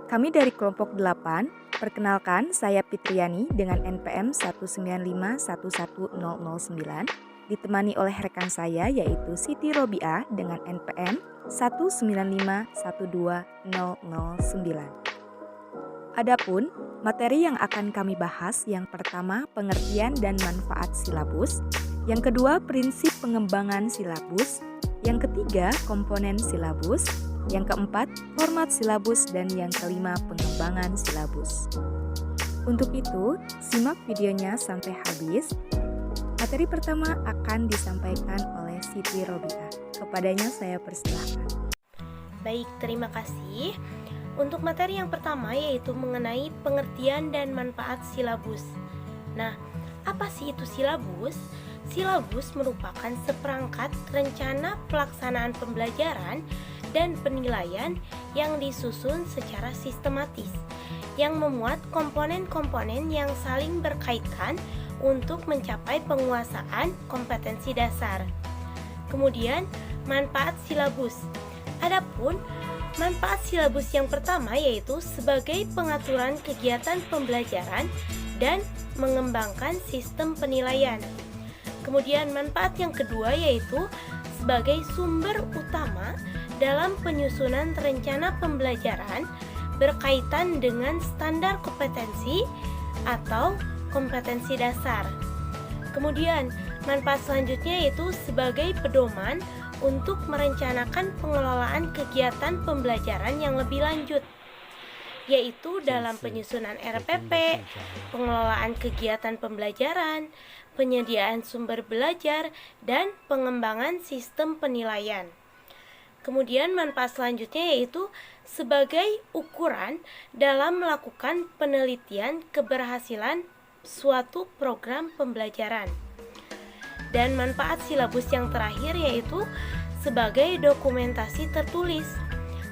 Kami dari kelompok 8, perkenalkan saya Fitriani dengan NPM 1951109, ditemani oleh rekan saya yaitu Siti Robiah dengan NPM 1951209. Adapun materi yang akan kami bahas yang pertama pengertian dan manfaat silabus, yang kedua prinsip pengembangan silabus, yang ketiga komponen silabus, yang keempat format silabus, dan yang kelima pengembangan silabus. Untuk itu, simak videonya sampai habis. Materi pertama akan disampaikan oleh Siti Robiah. Kepadanya saya persilahkan. Baik, terima kasih. Untuk materi yang pertama yaitu mengenai pengertian dan manfaat silabus. Nah, apa sih itu silabus? Silabus merupakan seperangkat rencana pelaksanaan pembelajaran dan penilaian yang disusun secara sistematis, yang memuat komponen-komponen yang saling berkaitan untuk mencapai penguasaan kompetensi dasar. Kemudian, manfaat silabus. Adapun manfaat silabus yang pertama yaitu sebagai pengaturan kegiatan pembelajaran dan mengembangkan sistem penilaian. Kemudian manfaat yang kedua yaitu sebagai sumber utama dalam penyusunan rencana pembelajaran berkaitan dengan standar kompetensi atau kompetensi dasar. Kemudian manfaat selanjutnya yaitu sebagai pedoman untuk merencanakan pengelolaan kegiatan pembelajaran yang lebih lanjut, yaitu dalam penyusunan RPP, pengelolaan kegiatan pembelajaran, penyediaan sumber belajar, dan pengembangan sistem penilaian. Kemudian manfaat selanjutnya yaitu sebagai ukuran dalam melakukan penelitian keberhasilan suatu program pembelajaran. Dan manfaat silabus yang terakhir yaitu sebagai dokumentasi tertulis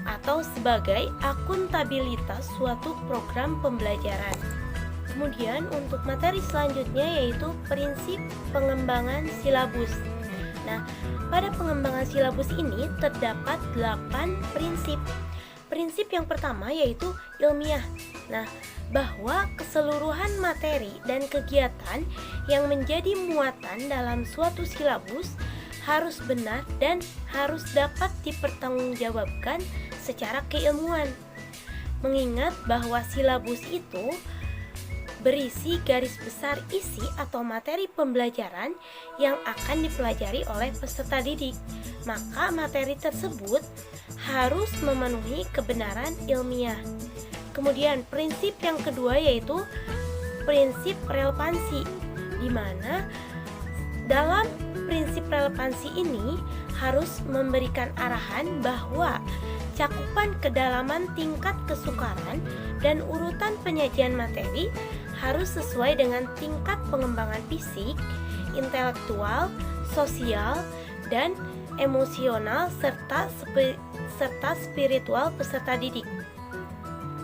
atau sebagai akuntabilitas suatu program pembelajaran. Kemudian untuk materi selanjutnya yaitu prinsip pengembangan silabus. Nah, pada pengembangan silabus ini terdapat 8 prinsip. Prinsip yang pertama yaitu ilmiah. Nah, bahwa keseluruhan materi dan kegiatan yang menjadi muatan dalam suatu silabus harus benar dan harus dapat dipertanggungjawabkan secara keilmuan. Mengingat bahwa silabus itu berisi garis besar isi atau materi pembelajaran yang akan dipelajari oleh peserta didik, maka materi tersebut harus memenuhi kebenaran ilmiah. Kemudian prinsip yang kedua yaitu prinsip relevansi, di mana dalam prinsip relevansi ini harus memberikan arahan bahwa cakupan kedalaman tingkat kesukaran dan urutan penyajian materi harus sesuai dengan tingkat pengembangan fisik, intelektual, sosial, dan emosional serta spiritual peserta didik.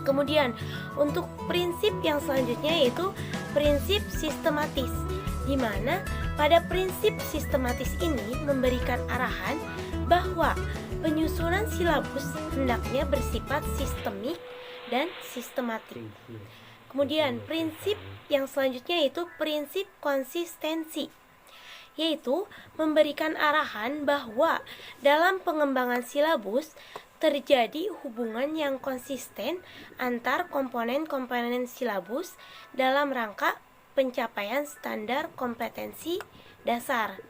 Kemudian untuk prinsip yang selanjutnya yaitu prinsip sistematis, di mana pada prinsip sistematis ini memberikan arahan bahwa penyusunan silabus hendaknya bersifat sistemik dan sistematik. Kemudian prinsip yang selanjutnya yaitu prinsip konsistensi, yaitu memberikan arahan bahwa dalam pengembangan silabus terjadi hubungan yang konsisten antar komponen-komponen silabus dalam rangka pencapaian standar kompetensi dasar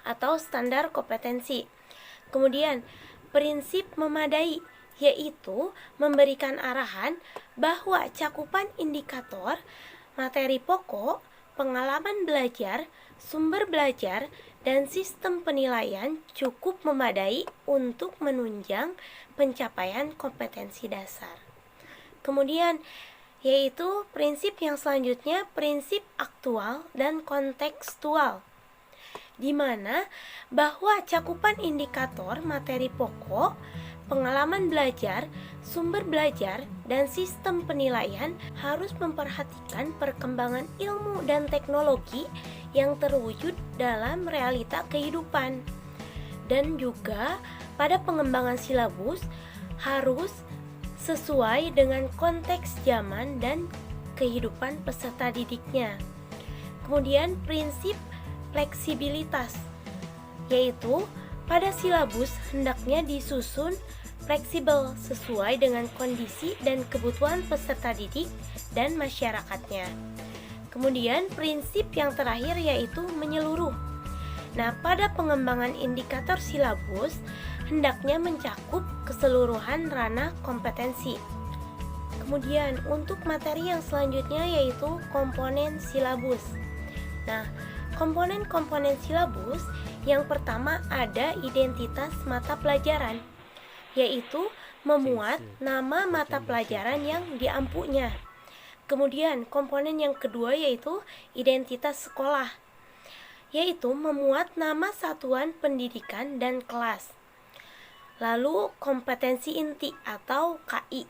atau standar kompetensi. Kemudian prinsip memadai, yaitu memberikan arahan bahwa cakupan indikator, materi pokok, pengalaman belajar, sumber belajar, dan sistem penilaian cukup memadai untuk menunjang pencapaian kompetensi dasar. Kemudian yaitu prinsip yang selanjutnya prinsip aktual dan kontekstual, di mana bahwa cakupan indikator materi pokok, pengalaman belajar, sumber belajar, dan sistem penilaian harus memperhatikan perkembangan ilmu dan teknologi yang terwujud dalam realita kehidupan. Dan juga pada pengembangan silabus harus sesuai dengan konteks zaman dan kehidupan peserta didiknya. Kemudian prinsip fleksibilitas, yaitu pada silabus hendaknya disusun fleksibel sesuai dengan kondisi dan kebutuhan peserta didik dan masyarakatnya. Kemudian prinsip yang terakhir yaitu menyeluruh. Nah, pada pengembangan indikator silabus hendaknya mencakup keseluruhan ranah kompetensi. Kemudian untuk materi yang selanjutnya yaitu komponen silabus. Nah, komponen-komponen silabus yang pertama ada identitas mata pelajaran, yaitu memuat nama mata pelajaran yang diampunya. Kemudian komponen yang kedua yaitu identitas sekolah, yaitu memuat nama satuan pendidikan dan kelas. Lalu kompetensi inti atau KI,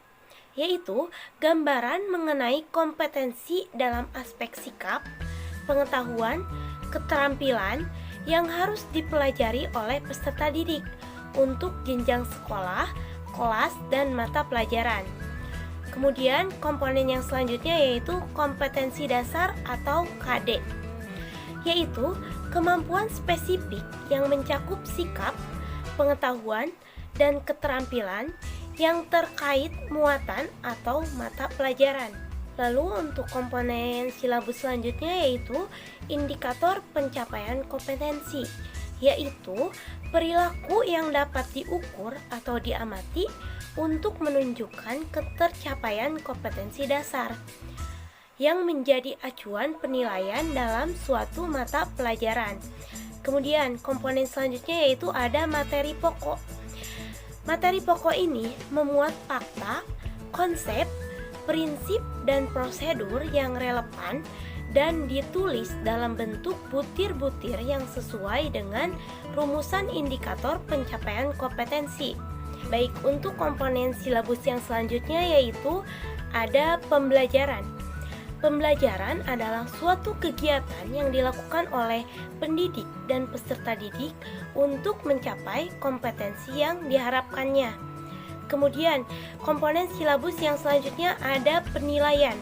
yaitu gambaran mengenai kompetensi dalam aspek sikap, pengetahuan, keterampilan yang harus dipelajari oleh peserta didik untuk jenjang sekolah, kelas, dan mata pelajaran. Kemudian komponen yang selanjutnya yaitu kompetensi dasar atau KD, yaitu kemampuan spesifik yang mencakup sikap, pengetahuan, dan keterampilan yang terkait muatan atau mata pelajaran. Lalu untuk komponen silabus selanjutnya yaitu indikator pencapaian kompetensi, yaitu perilaku yang dapat diukur atau diamati untuk menunjukkan ketercapaian kompetensi dasar yang menjadi acuan penilaian dalam suatu mata pelajaran. Kemudian komponen selanjutnya yaitu ada materi pokok. Materi pokok ini memuat fakta, konsep, prinsip, dan prosedur yang relevan dan ditulis dalam bentuk butir-butir yang sesuai dengan rumusan indikator pencapaian kompetensi. Baik, untuk komponen silabus yang selanjutnya yaitu ada pembelajaran. Pembelajaran adalah suatu kegiatan yang dilakukan oleh pendidik dan peserta didik untuk mencapai kompetensi yang diharapkannya. Kemudian, komponen silabus yang selanjutnya ada penilaian.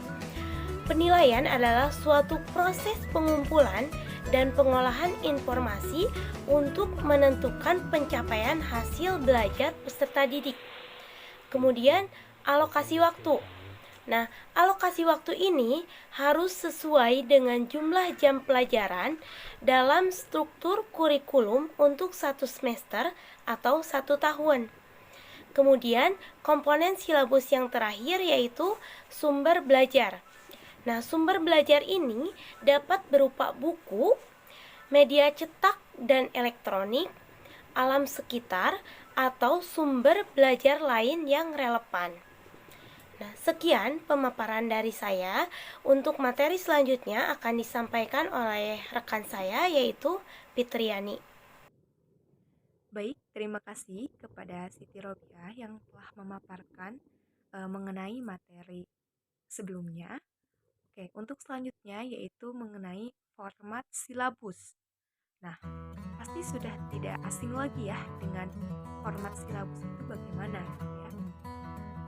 Penilaian adalah suatu proses pengumpulan dan pengolahan informasi untuk menentukan pencapaian hasil belajar peserta didik. Kemudian, alokasi waktu. Nah, alokasi waktu ini harus sesuai dengan jumlah jam pelajaran dalam struktur kurikulum untuk satu semester atau 1 tahun. Kemudian, komponen silabus yang terakhir yaitu sumber belajar. Nah, sumber belajar ini dapat berupa buku, media cetak dan elektronik, alam sekitar, atau sumber belajar lain yang relevan. Nah, sekian pemaparan dari saya. Untuk materi selanjutnya akan disampaikan oleh rekan saya yaitu Fitriani. Baik, terima kasih kepada Siti Robiah yang telah memaparkan mengenai materi sebelumnya. Oke, untuk selanjutnya yaitu mengenai format silabus. Nah, pasti sudah tidak asing lagi ya dengan format silabus itu bagaimana ya.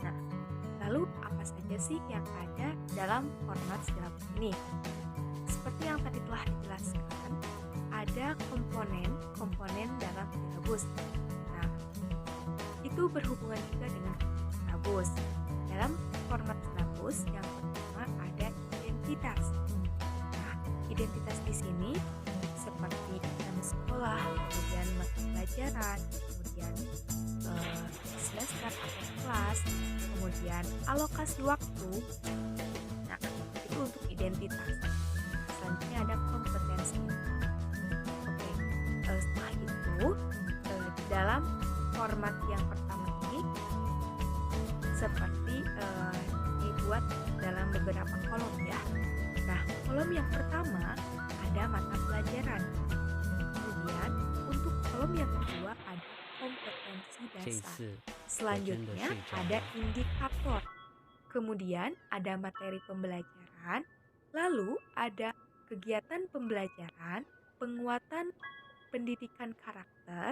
Nah, lalu apa saja sih yang ada dalam format silabus ini? Seperti yang tadi telah dijelaskan, ada komponen dalam silabus. Nah, itu berhubungan juga dengan silabus. Dalam format silabus yang pertama ada identitas. Nah, identitas di sini seperti nama sekolah, kemudian mata pelajaran, kemudian semester atau kelas, kemudian alokasi waktu. Nah, itu untuk identitas. Selanjutnya ada kompetensi. Oke, setelah itu di dalam format yang pertama ini seperti dibuat dalam beberapa kolom ya. Nah, kolom yang pertama ada mata pelajaran. Kemudian untuk kolom yang kedua ada kompetensi dasar. Selanjutnya ada indikator. Kemudian ada materi pembelajaran. Lalu ada kegiatan pembelajaran, penguatan pendidikan karakter,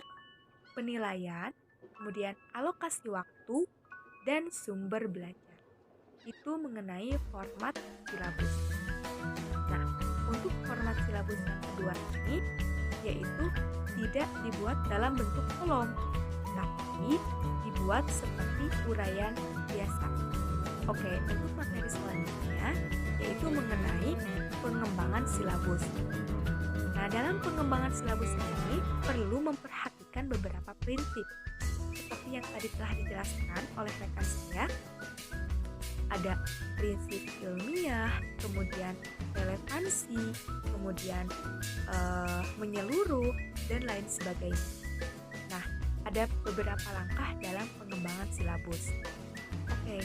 penilaian, kemudian alokasi waktu, dan sumber belajar. Itu mengenai format silabus. Nah, untuk format silabus yang kedua ini yaitu tidak dibuat dalam bentuk kolom, tapi dibuat seperti uraian biasa. Oke, untuk materi selanjutnya yaitu mengenai pengembangan silabus. Nah, dalam pengembangan silabus ini perlu memperhatikan beberapa prinsip. Seperti yang tadi telah dijelaskan oleh rekan saya, ada prinsip ilmiah, kemudian relevansi, kemudian menyeluruh, dan lain sebagainya. Nah, ada beberapa langkah dalam pengembangan silabus. Oke,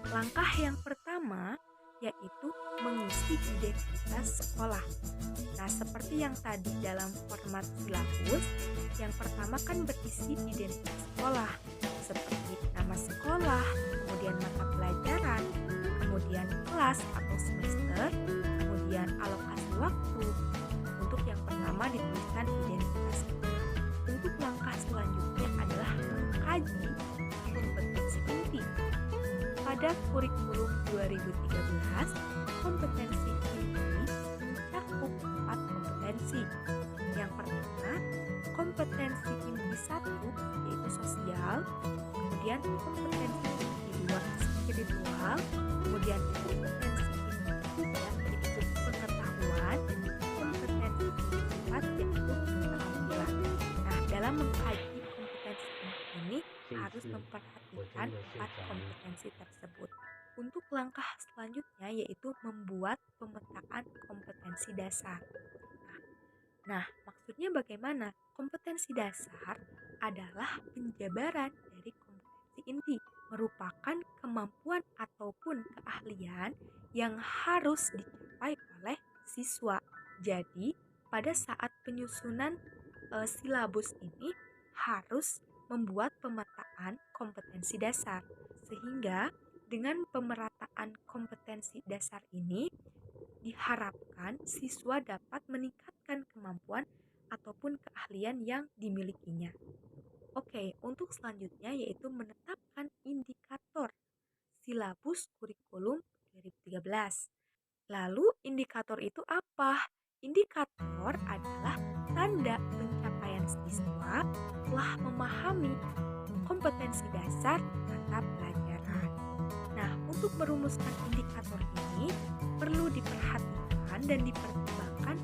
langkah yang pertama yaitu mengisi identitas sekolah. Nah, seperti yang tadi dalam format silabus, yang pertama kan berisi identitas sekolah, seperti nama sekolah, kemudian mata pelajaran, kemudian kelas atau semester, kemudian alokasi waktu. Untuk yang pertama dituliskan identitas sekolah. Untuk langkah selanjutnya adalah mengkaji kompetensi inti. Pada kurikulum 2013, kompetensi inti mencakup 4 kompetensi. Yang pertama, kompetensi inti 1 yaitu sosial, kemudian kompetensi inti 2 spiritual, kemudian kompetensi inti 3 yaitu pengetahuan, kompetensi inti 4 yaitu keterampilan. Nah, dalam mengkaji kompetensi inti ini harus memperhatikan 4 kompetensi tersebut. Untuk langkah selanjutnya yaitu membuat pemetaan kompetensi dasar. Nah, maksudnya bagaimana? Kompetensi dasar adalah penjabaran dari kompetensi inti, merupakan kemampuan ataupun keahlian yang harus dicapai oleh siswa. Jadi, pada saat penyusunan silabus ini harus membuat pemetaan kompetensi dasar, sehingga dengan pemerataan kompetensi dasar ini diharapkan siswa dapat meningkatkan kemampuan ataupun keahlian yang dimilikinya. Oke, untuk selanjutnya yaitu menetapkan indikator silabus kurikulum 2013. Lalu indikator itu apa? Indikator adalah tanda pencapaian siswa telah memahami kompetensi dasar mata pelajaran. Nah, untuk merumuskan indikator ini perlu diperhatikan dan dipertimbangkan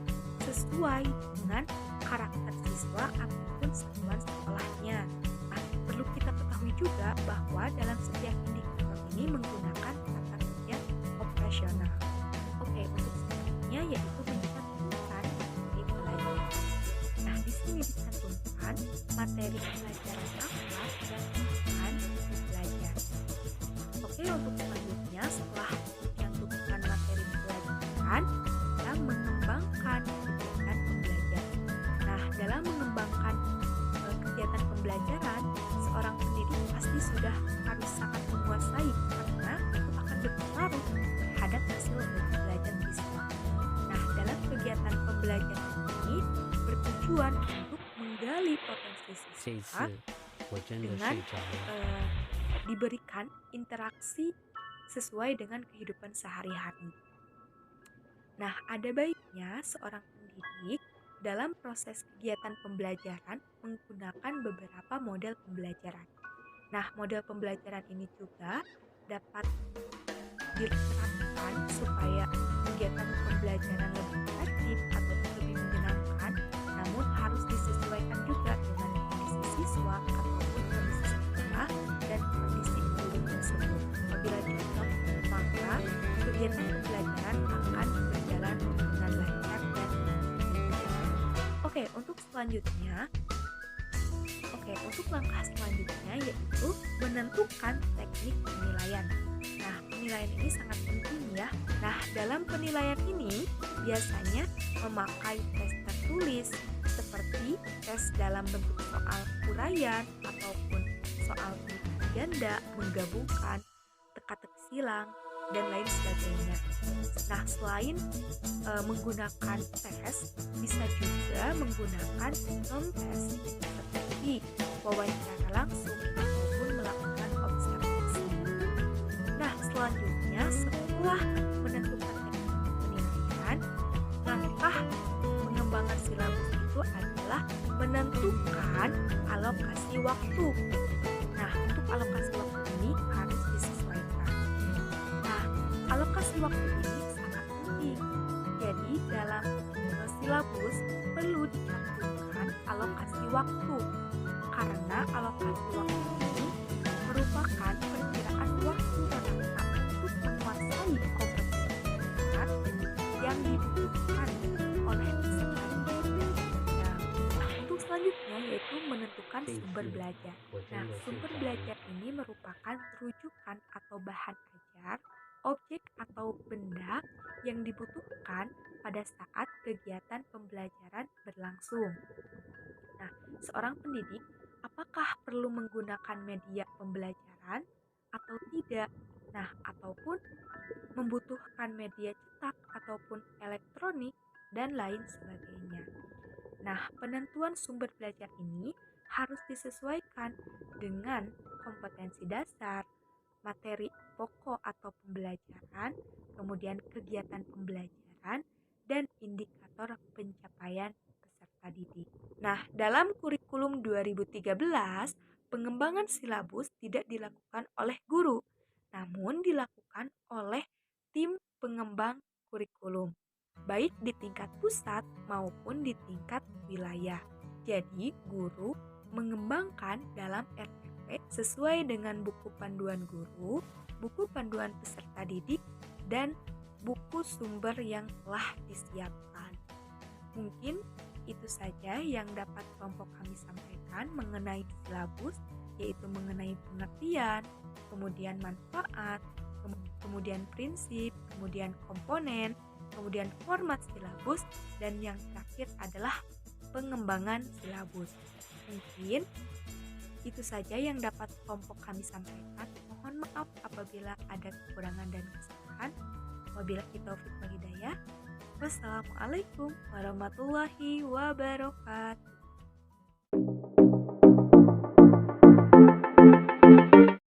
sesuai dengan karakter siswa ataupun satuan sekolahnya. Nah, perlu kita ketahui juga bahwa dalam setiap indikator ini menggunakan kata kerja operasional. Oke, untuk selanjutnya yaitu mencantumkan materi pelajaran. Nah, di sini dicantumkan materi pelajaran apa yang akan dipelajari. Oke, untuk selanjutnya setelah mencantumkan materi pelajaran, kita mengembangkan kegiatan pembelajaran. Nah, dalam mengembangkan kegiatan pembelajaran, seorang pendidik pasti sudah harus sangat menguasai karena itu akan berpengaruh terhadap hasil belajar siswa. Nah, dalam kegiatan pembelajaran ini bertujuan untuk menggali potensi siswa dengan diberikan interaksi sesuai dengan kehidupan sehari-hari. Nah, ada baiknya seorang pendidik dalam proses kegiatan pembelajaran menggunakan beberapa model pembelajaran. Nah, model pembelajaran ini juga dapat diterapkan supaya kegiatan pembelajaran lebih efektif atau lebih menyenangkan, namun harus disesuaikan juga dengan kondisi siswa ataupun kondisi sekolah dan kondisi guru tersebut. Apabila cocok, maka kegiatan pembelajaran akan berjalan dengan lancar dan untuk langkah selanjutnya yaitu menentukan teknik penilaian. Nah, penilaian ini sangat penting ya. Nah, dalam penilaian ini biasanya memakai tes tertulis seperti tes dalam bentuk soal uraian ataupun soal ganda, menggabungkan, teka-teki silang, dan lain sebagainya. Nah, selain menggunakan tes, bisa juga menggunakan non-tes seperti wawancara langsung ataupun melakukan observasi. Apakah menentukan teknik penilaian? Langkah pengembangan silabus itu adalah menentukan alokasi waktu. Nah, untuk alokasi waktu ini harus disesuaikan. Nah, alokasi waktu ini sangat penting. Jadi, dalam silabus perlu dicantumkan alokasi waktu. Karena alokasi waktu ini merupakan perkiraan waktu rata untuk menguasai kompetensi yang dibutuhkan oleh peserta didik. Nah, untuk selanjutnya yaitu menentukan sumber belajar. Nah, sumber belajar ini merupakan rujukan atau bahan ajar, objek atau benda yang dibutuhkan pada saat kegiatan pembelajaran berlangsung. Nah, seorang pendidik apakah perlu menggunakan media pembelajaran atau tidak? Nah, ataupun membutuhkan media cetak ataupun elektronik dan lain sebagainya. Nah, penentuan sumber belajar ini harus disesuaikan dengan kompetensi dasar, materi pokok atau pembelajaran, kemudian kegiatan pembelajaran, dan indikator pencapaian peserta didik. Nah, dalam kurikulum 2013, pengembangan silabus tidak dilakukan oleh guru, namun dilakukan oleh tim pengembang kurikulum, baik di tingkat pusat maupun di tingkat wilayah. Jadi, guru mengembangkan dalam RPP sesuai dengan buku panduan guru, buku panduan peserta didik, dan buku sumber yang telah disiapkan. Mungkin itu saja yang dapat kelompok kami sampaikan mengenai silabus, yaitu mengenai pengertian, kemudian manfaat, kemudian prinsip, kemudian komponen, kemudian format silabus, dan yang terakhir adalah pengembangan silabus. Mungkin itu saja yang dapat kelompok kami sampaikan. Mohon maaf apabila ada kekurangan dan kesalahan. Wabillahi taufiq wal hidayah. Wassalamualaikum warahmatullahi wabarakatuh.